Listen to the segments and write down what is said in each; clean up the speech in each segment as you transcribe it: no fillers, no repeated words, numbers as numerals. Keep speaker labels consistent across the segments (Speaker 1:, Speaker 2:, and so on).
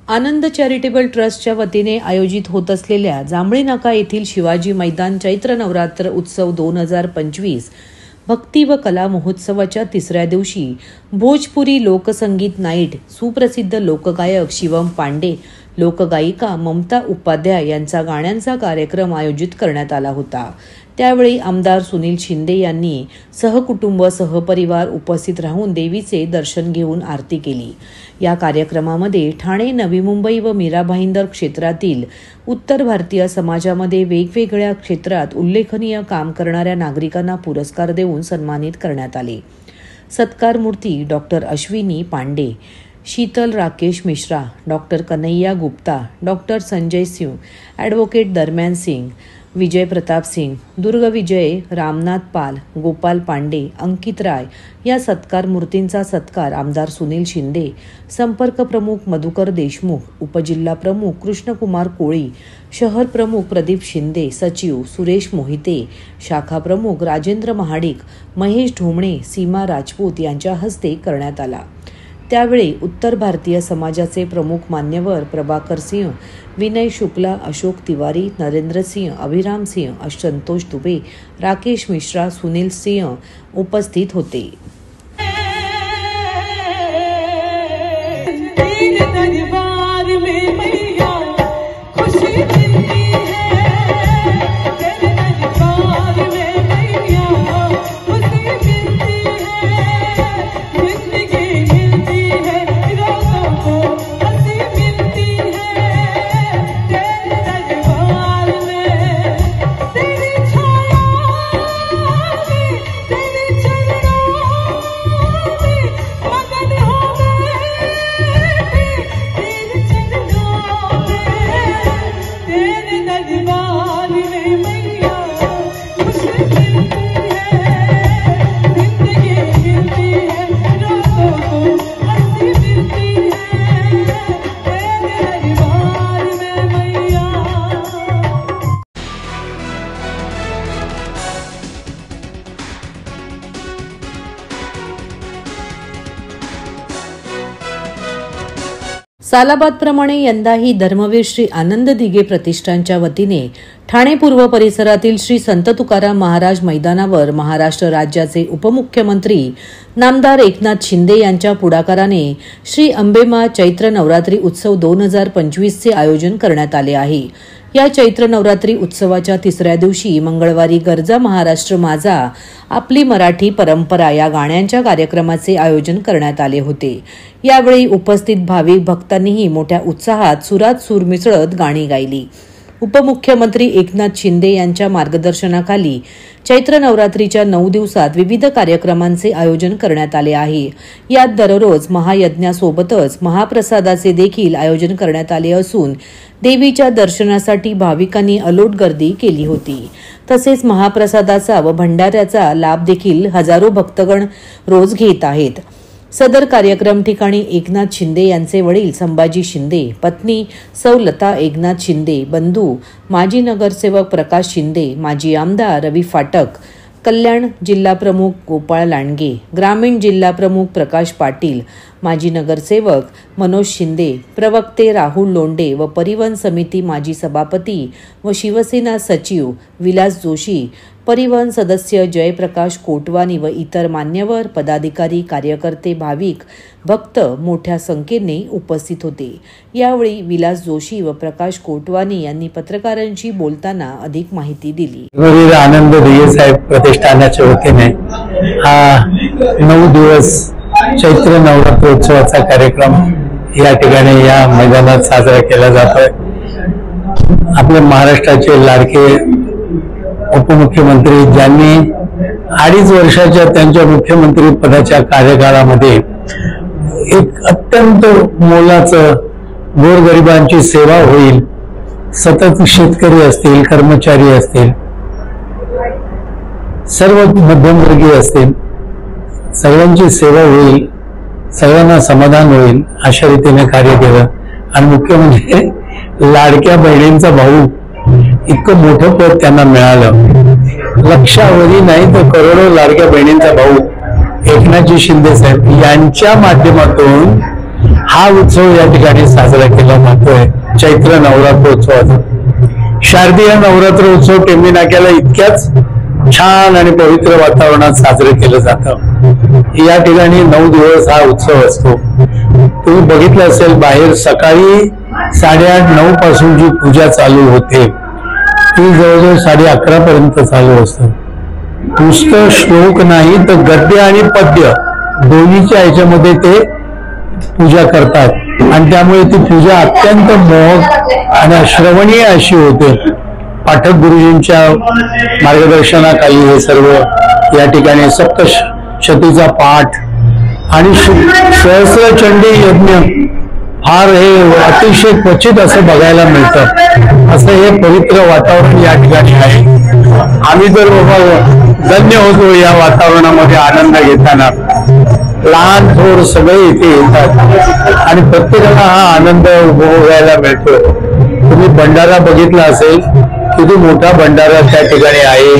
Speaker 1: आनंद charitable ट्रस्टच्या वतीने आयोजित होत असलेल्या जांभळी नाका येथील शिवाजी मैदान चैत्र नवरात्र उत्सव 2025 भक्ती व कला महोत्सवाच्या तिसऱ्या दिवशी भोजपुरी लोकसंगीत नाईट सुप्रसिद्ध लोकगायक शिवम पांडे, लोकगायिका ममता उपाध्याय यांचा गाण्यांचा कार्यक्रम आयोजित करण्यात आला होता। त्यावेळी आमदार सुनील शिंदे यांनी सहकुटुंब सहपरिवार उपस्थित राहून देवीचे दर्शन घेऊन आरती केली। या कार्यक्रमामध्ये ठाणे, नवी मुंबई व मीरा भाईंदर क्षेत्रातील उत्तर भारतीय समाजामध्ये वेगवेगळ्या क्षेत्रात उल्लेखनीय काम करणाऱ्या नागरिकांना पुरस्कार देऊन सन्मानित करण्यात आले। सत्कार मूर्ती doctor Ashwini Pandey, Sheetal Rakesh Mishra, doctor Kanhaiya Gupta, doctor Sanjay Singh, advocate दरम्यान सिंह, विजय प्रताप सिंह, दुर्ग विजय, रामनाथ पाल, गोपाल पांडे, अंकित राय या सत्कार मूर्तींचा सत्कार आमदार सुनील शिंदे, संपर्क प्रमुख मधुकर देशमुख, उपजिल्हा प्रमुख कृष्णकुमार कोळी, शहर प्रमुख प्रदीप शिंदे, सचिव सुरेश मोहिते, शाखा प्रमुख राजेंद्र महाडिक, महेश ढोमणे, सीमा राजपूत यांच्या हस्ते करण्यात आला। त्यावेळी उत्तर भारतीय समाजाचे प्रमुख मान्यवर प्रभाकर सिंह, विनय शुक्ला, अशोक तिवारी, नरेंद्र सिंह, अभिराम सिंह, संतोष दुबे, राकेश मिश्रा, सुनील सिंह उपस्थित होते। सालाबादप्रमाणे यंदाही धर्मवीर श्री आनंद दिघे प्रतिष्ठानच्या वतीने ठाणे पूर्व परिसरातील श्री संत तुकाराम महाराज मैदानावर महाराष्ट्र राज्याचे उपमुख्यमंत्री नामदार एकनाथ शिंदे यांच्या पुढाकाराने श्री अंबेमा चैत्र नवरात्री उत्सव 2025 चे आयोजन करण्यात आले आहे। या चैत्र नवरात्री उत्सवाच्या तिसऱ्या दिवशी मंगळवारी गर्जा महाराष्ट्र माझा आपली मराठी परंपरा या गाण्यांच्या कार्यक्रमाचे आयोजन करण्यात आले होते। यावेळी उपस्थित भाविक भक्तांनीही मोठ्या उत्साहात सुरात सूर मिसळत गाणी गायली। उपमुख्यमंत्री एकनाथ शिंदे यांच्या मार्गदर्शनाखाली चैत्र नवरात्रीच्या 9 दिवसात विविध कार्यक्रमांचे आयोजन करण्यात आले आहे। यात दररोज महायज्ञासोबतच महाप्रसादाचे देखील आयोजन करण्यात आले असून देवीच्या दर्शनासाठी भाविकांनी अलोट गर्दी केली होती। तसेच महाप्रसादाचा व भंडाऱ्याचा लाभ देखील हजारो भक्तगण रोज घेत आहेत। सदर कार्यक्रम ठिकाणी एकनाथ शिंदे यांचे वडील संभाजी शिंदे, पत्नी सौ लता एकनाथ शिंदे, बंधू माजी नगरसेवक प्रकाश शिंदे, माजी आमदार रवी फाटक, कल्याण जिल्हा प्रमुख गोपाळ लांडगे, ग्रामीण जिल्हा प्रमुख प्रकाश पाटील, माजी नगरसेवक मनोज शिंदे, प्रवक्ते राहुल लोंढे व परिवहन समिती माजी सभापती व शिवसेना सचिव विलास जोशी, परिवहन सदस्य जयप्रकाश कोटवानी व इतर मान्यवर पदाधिकारी, कार्यकर्ते, भाविक, भक्त मोठ्या संख्येने उपस्थित होते। यावेळी विलास जोशी व प्रकाश कोटवानी यांनी पत्रकारांशी बोलताना अधिक माहिती दिली।
Speaker 2: आनंद दिघे साहेब प्रतिष्ठानाच्या वतीने हा 9 दिवस चैत्र नवरात्रोत्सवाचा कार्यक्रम या ठिकाणी या मैदानात साजरा केला जातोय। आपल्या महाराष्ट्राचे लाडके उपमुख्यमंत्री ज्यांनी 2.5 वर्षाच्या त्यांच्या मुख्यमंत्री पदाच्या कार्यकाळामध्ये एक अत्यंत मोलाचं गोरगरिबांची सेवा होईल, सतत शेतकरी असतील, कर्मचारी असतील, सर्व मध्यमवर्गीय असतील, सगळ्यांची सेवा होईल, सर्वांना समाधान होईल अशा रीतीने कार्य केलं. आणि मुख्य म्हणजे लाडक्या बहिणींचा भाऊ इतकं मोठं पद त्यांना मिळालं. लक्षावधी नाही तर करोडो लाडक्या बहिणींचा भाऊ एकनाथजी शिंदे साहेब यांच्या माध्यमातून हा उत्सव या ठिकाणी साजरा केला जातोय. चैत्र नवरात्रोत्सवाचा शारदीय नवरात्र उत्सव टेंबी नाक्याला इतक्याच छान आणि पवित्र वातावरणात साजरे केलं जातं. या ठिकाणी 9 दिवस हा उत्सव असतो. तुम्ही बघितलं असेल बाहेर सकाळी 8:30-9 पासून जी पूजा चालू होते ती जवळजवळ 11:30 पर्यंत चालू असतं. नुसतं श्लोक नाही तर गद्य आणि पद्य दोन्हीच्या ह्याच्यामध्ये ते पूजा करतात आणि त्यामुळे ती पूजा अत्यंत मोहक आणि श्रवणीय अशी होते. पाठक गुरुजींच्या मार्गदर्शनाखाली हे सर्व या ठिकाणी सप्तशतीचा पाठ आणि सहस्रचंडी यज्ञ फार हे अतिशय क्वचित असं बघायला मिळतं. असं हे पवित्र वातावरण या ठिकाणी आहे. आम्ही तर बाबा धन्य होतो या वातावरणामध्ये आनंद घेताना. लहान थोर सगळे इथे येतात आणि प्रत्येकाला हा आनंद उपभोगायला मिळतो. तुम्ही भंडारा बघितला असेल, किती मोठा भंडारा त्या ठिकाणी आहे.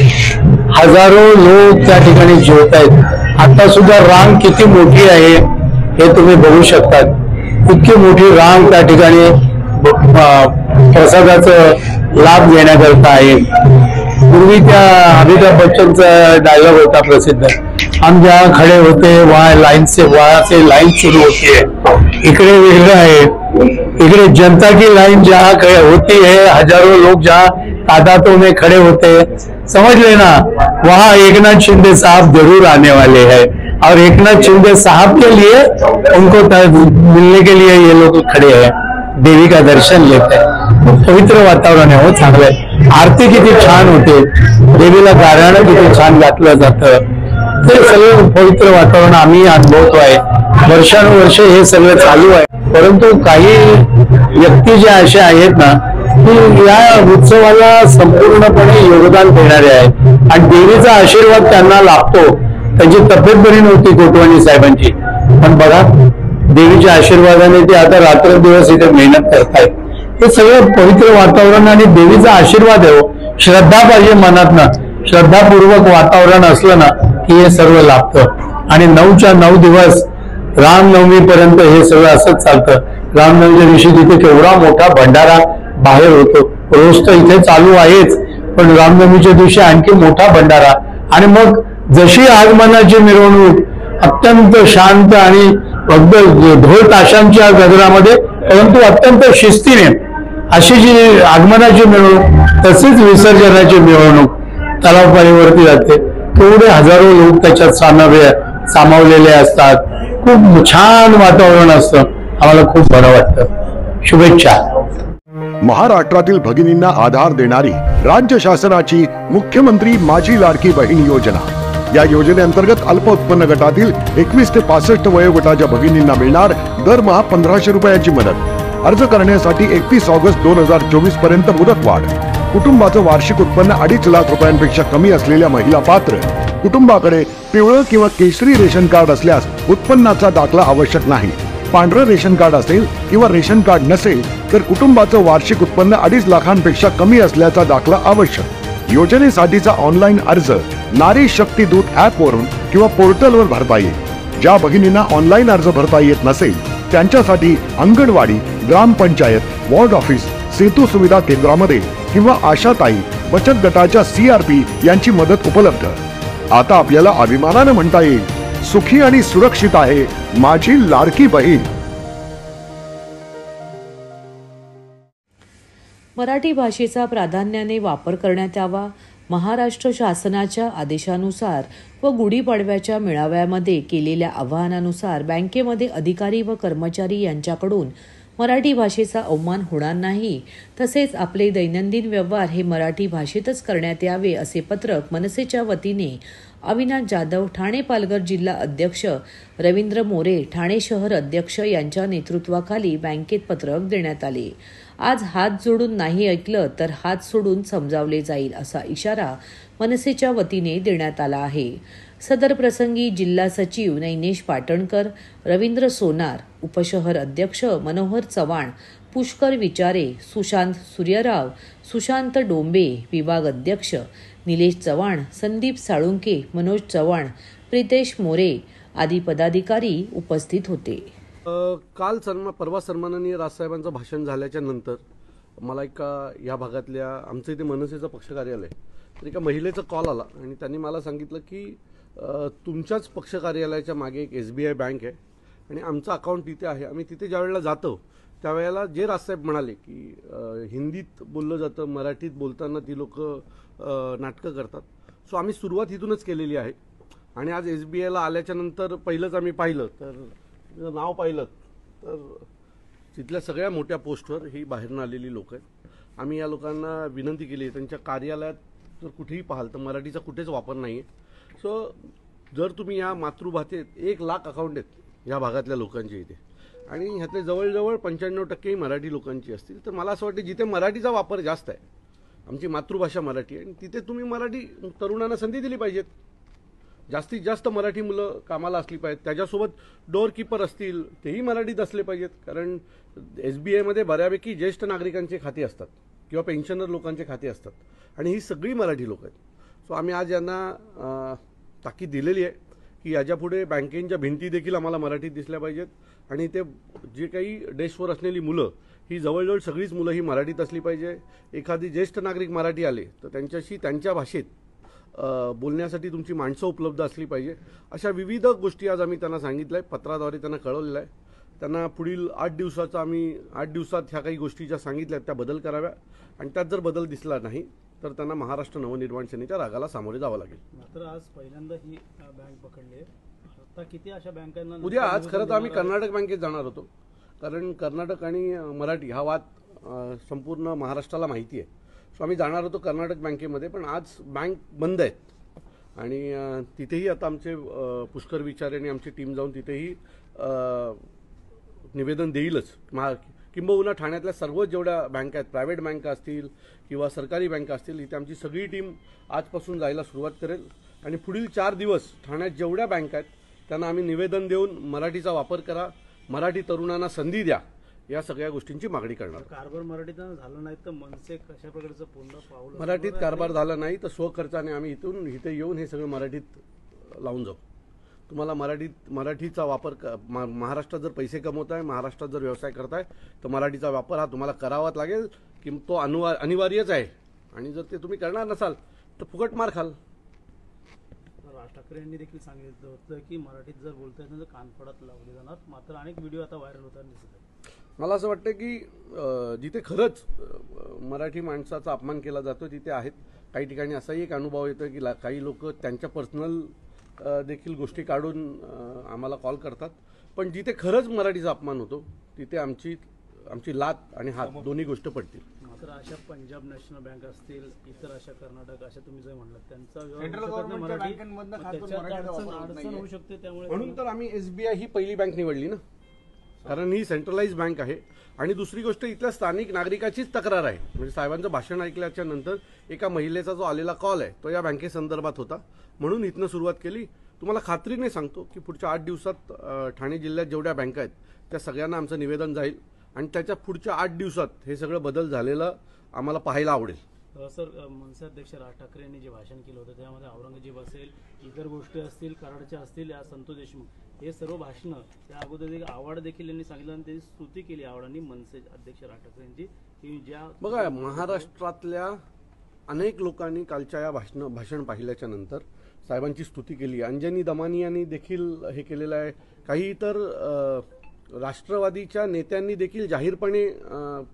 Speaker 2: हजारो लोक त्या ठिकाणी जेवत आहेत. आता सुद्धा रांग किती मोठी आहे हे तुम्ही बघू शकतात. इतकी मोठी रांग त्या ठिकाणी प्रसादाचं लाभ घेण्याकरता आहे. पूर्वी त्या अमिताभ बच्चनचा डायलॉग होता प्रसिद्ध, हम जहाँ खडे होते वहाँ लाइन से लाइन सुरू होती है. इकडे वेगळं आहे. इकडे जनता की लाइन जहाँ होती है, हजारों लोग जहाँ तादादों में खड़े होते हैं, समझ लेना वहाँ एकनाथ शिंदे साहब जरूर आने वाले हैं. और एकनाथ शिंदे साहब के लिए उनको मिलने के लिए ये लोग खड़े हैं, देवी का दर्शन लेते हैं. पवित्र वातावरण आहे. हो चांगलं आहे. आरती किती छान होते, देवीला गाणं किती छान घातलं जातं. ते सगळं पवित्र वातावरण आम्ही अनुभवतो आहे. वर्षानुवर्ष हे सगळं चालू आहे. परंतु काही व्यक्ती ज्या अशा आहेत ना की या उत्सवाला संपूर्णपणे योगदान देणारे आहेत आणि देवीचा आशीर्वाद त्यांना लाभतो. त्यांची तब्येत बरी नव्हती कोटवानी साहेबांची, पण बघा देवीच्या आशीर्वादाने ते आता रात्रंदिवस इथे मेहनत करतायत. हे सगळं पवित्र वातावरण आणि देवीचा आशीर्वाद आहे. श्रद्धा पाहिजे मनात ना. श्रद्धापूर्वक वातावरण असलं ना की हे सर्व लाभतं. आणि 9च्या 9 दिवस रामनवमी पर्यंत हे सगळं असंच चालतं. रामनवमीच्या दिवशी तिथे केवढा मोठा भंडारा बाहेर होतो. रोज तर इथे चालू आहेच, पण रामनवमीच्या दिवशी आणखी मोठा भंडारा. आणि मग जशी आगमनाची मिरवणूक अत्यंत शांत आणि अगदी ढोल ताशांच्या गजरामध्ये, परंतु अत्यंत शिस्तीने अशी जी आगमनाची मिरवणूक तशीच विसर्जनाची मिरवणूक तलावपाळीवरती जाते. तेवढे हजारो लोक त्याच्यात सामावलेले असतात. खूप छान वातावरण असतं. आम्हाला खूप बरं वाटतं. शुभेच्छा.
Speaker 3: महाराष्ट्रातील भगिनींना आधार देणारी राज्य शासनाची मुख्यमंत्री माझी लाडकी बहीण योजना. या योजनेअंतर्गत अल्प उत्पन्न गटातील 21 ते 65 वयोगटाच्या भगिनींना मिळणार दरमहा 1500 रुपयांची मदत. अर्ज करण्यासाठी 31 ऑगस्ट 2024 पर्यंत मुदतवाढ. कुटुंबाचं वार्षिक उत्पन्न 2.5 लाख रुपयांपेक्षा कमी असलेल्या महिला पात्र. कुटुंबाकडे पिवळं किंवा केशरी रेशन कार्ड असल्यास उत्पन्नाचा दाखला आवश्यक नाही. पांढरं रेशन कार्ड असेल किंवा रेशन कार्ड नसेल तर कुटुंबाचं वार्षिक उत्पन्न 2.5 लाखांपेक्षा कमी असल्याचा दाखला आवश्यक. योजनेसाठीचा ऑनलाईन अर्ज नारी शक्ती दूत ऍप वरून किंवा पोर्टलवर भरता येईल. ज्या भगिनींना ऑनलाईन अर्ज भरता येत नसेल त्यांच्यासाठी अंगणवाडी, ग्रामपंचायत, वॉर्ड ऑफिस, सेतू सुविधा केंद्रामध्ये किंवा आशाताई बचत गटाच्या CRP यांची मदत उपलब्ध. आता आपल्याला अभिमानाने म्हणता येईल, सुखी आणि सुरक्षित आहे माझी लाडकी बहीण.
Speaker 1: मराठी भाषेचा प्राधान्याने वापर करण्यात यावा. महाराष्ट्र शासनाच्या आदेशानुसार व गुढीपाडव्याच्या मेळाव्यामध्ये केलेल्या आवाहनानुसार बँकेमध्ये अधिकारी व कर्मचारी यांच्याकडून मराठी भाषेचा अवमान होणार नाही, तसेच आपले दैनंदिन व्यवहार हे मराठी भाषेतच करण्यात यावे असे पत्रक मनसेच्या वतीने अविनाश जाधव, ठाणे पालघर जिल्हा अध्यक्ष रवींद्र मोरे, ठाणे शहर अध्यक्ष यांच्या नेतृत्वाखाली बँकेत पत्रक देण्यात आले. आज हात जोडून नाही ऐकलं तर हात सोडून समजावले जाईल असा इशारा मनसेच्या वतीने देण्यात आला आहे. सदर प्रसंगी जिल्हा सचिव नैनेश पाटणकर, रवींद्र सोनार, उपशहर अध्यक्ष मनोहर चव्हाण, पुष्कर विचारे, सुशांत सूर्यराव, सुशांत डोंबे, विभाग अध्यक्ष निलेश चव्हाण, संदीप साळुंके, मनोज चव्हाण, प्रितेश मोरे आदी पदाधिकारी उपस्थित होते.
Speaker 4: काल परवा सन्माननीय राजसाहेबांचं भाषण झाल्याच्या नंतर मला या भागातल्या आमचं इथे मनसेचं पक्ष कार्यालय तर एका महिलेचा कॉल आला आणि त्यांनी मला सांगितलं की तुमच्याच पक्ष कार्यालयाच्या मागे एक SBI बँक आहे आणि आमचं अकाउंट तिथे आहे. आम्ही तिथे ज्या वेळेला जातो त्यावेळेला जे राजसाहेब म्हणाले की हिंदीत बोललं जातं, मराठीत बोलताना ती लोक नाटकं करतात. सो आम्ही सुरुवात इथूनच केलेली आहे आणि आज SBIला आल्याच्या नंतर पहिलंच आम्ही पाहिलं तर नाव पाहिलं तर तिथल्या सगळ्या मोठ्या पोस्टवर ही बाहेरनं आलेली लोक आहेत. आम्ही या लोकांना विनंती केली, त्यांच्या कार्यालयात जर कुठेही पाहाल तर मराठीचा कुठेच वापर नाही आहे. सो जर तुम्ही या मातृभाषेत 1 लाख अकाउंट आहेत या भागातल्या लोकांचे इथे आणि ह्यातले जवळजवळ 95% मराठी लोकांची असतील, तर मला असं वाटतं जिथे मराठीचा वापर जास्त आहे, आमची मातृभाषा मराठी आहे, आणि तिथे तुम्ही मराठी तरुणांना संधी दिली पाहिजेत. जास्तीत जास्त मराठी मुलं कामाला असली पाहिजेत. त्याच्यासोबत डोअर कीपर असतील तेही मराठीत असले पाहिजेत, कारण SBIमध्ये बऱ्यापैकी ज्येष्ठ नागरिकांचे खाते असतात किंवा पेन्शनर लोकांचे खाते असतात आणि ही सगळी मराठी लोक आहेत. सो आम्ही आज यांना ताकीद दिलेली आहे की याच्यापुढे बँकेच्या भिंती देखील आम्हाला मराठीत दिसल्या पाहिजेत आणि ते जे काही डेस्कवर असलेली मुलं ही जवळजवळ सगळीच मुलं ही मराठीत असली पाहिजे. एखादी ज्येष्ठ नागरिक मराठी आले तर त्यांच्याशी त्यांच्या भाषेत बोलण्यासाठी तुमची माणसं उपलब्ध असली पाहिजे. अशा विविध गोष्टी आज आम्ही त्यांना सांगितलं आहे, पत्राद्वारे त्यांना कळवलेलं आहे. त्यांना पुढील 8 दिवसात ह्या काही गोष्टी ज्या सांगितल्या त्या बदल कराव्या आणि त्यात जर बदल दिसला नाही तर त्यांना महाराष्ट्र नवनिर्माण सेनेच्या रागाला सामोरे जावं लागेल.
Speaker 5: मात्र आज पहिल्यांदा ही बँक पकडली आहे. आता किती अशा बँकांना
Speaker 4: उद्या आज खरं तर आम्ही कर्नाटक बँकेत जाणार होतो, कारण कर्नाटक आणि मराठी हा वाद संपूर्ण महाराष्ट्राला माहिती आहे. सो आम्ही जाणार होतो कर्नाटक बँकेमध्ये, पण आज बँक बंद आहेत आणि तिथेही आता आमचे पुष्कर विचारे आणि आमची टीम जाऊन तिथेही निवेदन देईलच. किंबहुना ठाण्यातल्या सर्व जेवढ्या बँका आहेत, प्रायव्हेट बँका असतील किंवा सरकारी बँका असतील, इथे आमची सगळी टीम आजपासून जायला सुरुवात करेल आणि पुढील 4 दिवस ठाण्यात जेवढ्या बँका आहेत त्यांना आम्ही निवेदन देऊन मराठीचा वापर करा, मराठी तरुणांना संधी द्या, या सगळ्या गोष्टींची मागणी करणार.
Speaker 5: कारभार मराठीत झालं नाही तर मनसे कशा प्रकारचं पूर्ण पाऊल
Speaker 4: मराठीत कारभार झाला नाही तर स्वखर्चाने आम्ही इथे येऊन हे सगळं मराठीत लावून जाऊ. तुम्हाला मराठीचा वापर महाराष्ट्रात जर पैसे कमवताय, महाराष्ट्रात जर व्यवसाय करताय तर मराठीचा वापर हा तुम्हाला करावाच लागेल की तो अनिवार्यच आहे आणि जर ते तुम्ही करणार नसाल तर फुकट मार खाल.
Speaker 5: राज ठाकरे यांनी देखील सांगितलं होतं की मराठीत जर बोलता येत नाही तर कानफडात लावले जाणार. मात्र अनेक व्हिडिओ आता व्हायरल होताना दिसत आहेत.
Speaker 4: मला असं वाटतं की जिथे खरंच मराठी माणसाचा अपमान केला जातो तिथे आहेत. काही ठिकाणी असाही एक अनुभव येतो की काही लोक त्यांच्या पर्सनल देखील गोष्टी काढून आम्हाला कॉल करतात, पण जिथे खरंच मराठीचा अपमान होतो तिथे आमची लात आणि हात दोन्ही गोष्ट पडतील.
Speaker 5: मात्र अशा पंजाब नॅशनल बँक असतील, इतर अशा कर्नाटक, अशा तुम्ही जे म्हणलात त्यांचा अडचण होऊ शकते. त्यामुळे
Speaker 4: म्हणून तर आम्ही SBI ही पहिली बँक निवडली ना, कारण ही सेंट्रलाइज बँक आहे. आणि दुसरी गोष्ट इथल्या स्थानिक नागरिकाचीच तक्रार आहे. म्हणजे साहेबांचं भाषण ऐकल्याच्या नंतर एका महिलेचा जो आलेला कॉल आहे तो या बँकेसंदर्भात होता, म्हणून इथनं सुरुवात केली. तुम्हाला खात्रीने सांगतो की पुढच्या 8 दिवसात ठाणे जिल्ह्यात जेवढ्या बँका आहेत त्या सगळ्यांना आमचं निवेदन जाईल आणि त्याच्या पुढच्या 8 दिवसात हे सगळं बदल झालेलं आम्हाला पाहायला आवडेल.
Speaker 5: सर, मनसे अध्यक्ष राज ठाकरे यांनी जे भाषण केलं होतं त्यामध्ये औरंगजेब असेल, इतर गोष्टी असतील, कराडच्या असतील, या संतोष देशमुख, हे सर्व भाषणं त्या अगोदर एक आव्हाड देखील यांनी सांगितलं आणि त्यांनी स्तुती केली आव्हाडांनी मनसे अध्यक्ष राज ठाकरे यांची की ज्या
Speaker 4: बघा महाराष्ट्रातल्या अनेक लोकांनी कालच्या या भाषण पाहिल्याच्या नंतर साहेबांची स्तुती केली. अंजनी दमानी यांनी देखील हे केलेलं आहे. काही इतर राष्ट्रवादीच्या नेत्यांनी देखील जाहीरपणे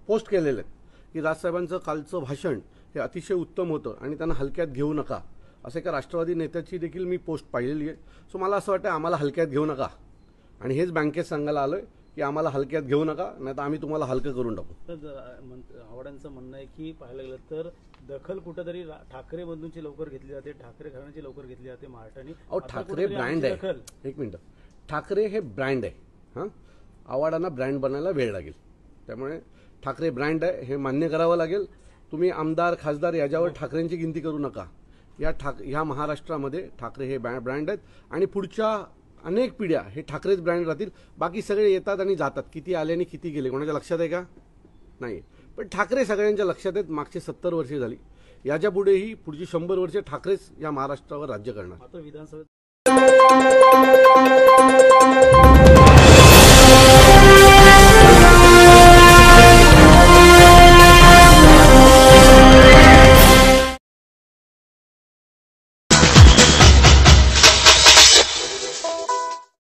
Speaker 4: पोस्ट केलेले आहेत की राजसाहेबांचं कालचं भाषण हे अतिशय उत्तम होतं आणि त्यांना हलक्यात घेऊ नका, असं एका राष्ट्रवादी नेत्याची देखील मी पोस्ट पाहिलेली आहे. सो मला असं वाटतं आम्हाला हलक्यात घेऊ नका आणि हेच बँकेत सांगायला आलोय की आम्हाला हलक्यात घेऊ नका, नाही तर आम्ही तुम्हाला हलकं करून टाकू.
Speaker 5: आव्हाडांचं म्हणणं आहे की पाहायला गेलं तर दखल कुठेतरी ठाकरे बंधूंची लवकर घेतली जाते, ठाकरे घराण्याची लवकर घेतली जाते महाराष्ट्राने.
Speaker 4: ठाकरे ब्रँड आहे. एक मिनिट, ठाकरे हे ब्रँड आहे. हां, आव्हाडांना ब्रँड बनायला वेळ लागेल, त्यामुळे ठाकरे ब्रँड आहे हे मान्य करावं लागेल. तुम्ही आमदार खासदार याच्यावर ठाकरेंची गिनती करू नका. ह्या महाराष्ट्रामध्ये ठाकरे हे ब्रँड आहेत आणि पुढच्या अनेक पिढ्या हे ठाकरेच ब्रँड राहतील. बाकी सगळे येतात आणि जातात, किती आले आणि किती गेले कोणाच्या लक्षात आहे का? नाही. पण ठाकरे सगळ्यांच्या लक्षात आहेत. मागचे 70 वर्षे झाली, याच्या पुढेही पुढची 100 वर्षे ठाकरेच या महाराष्ट्रावर राज्य करणार.
Speaker 5: आता विधानसभेत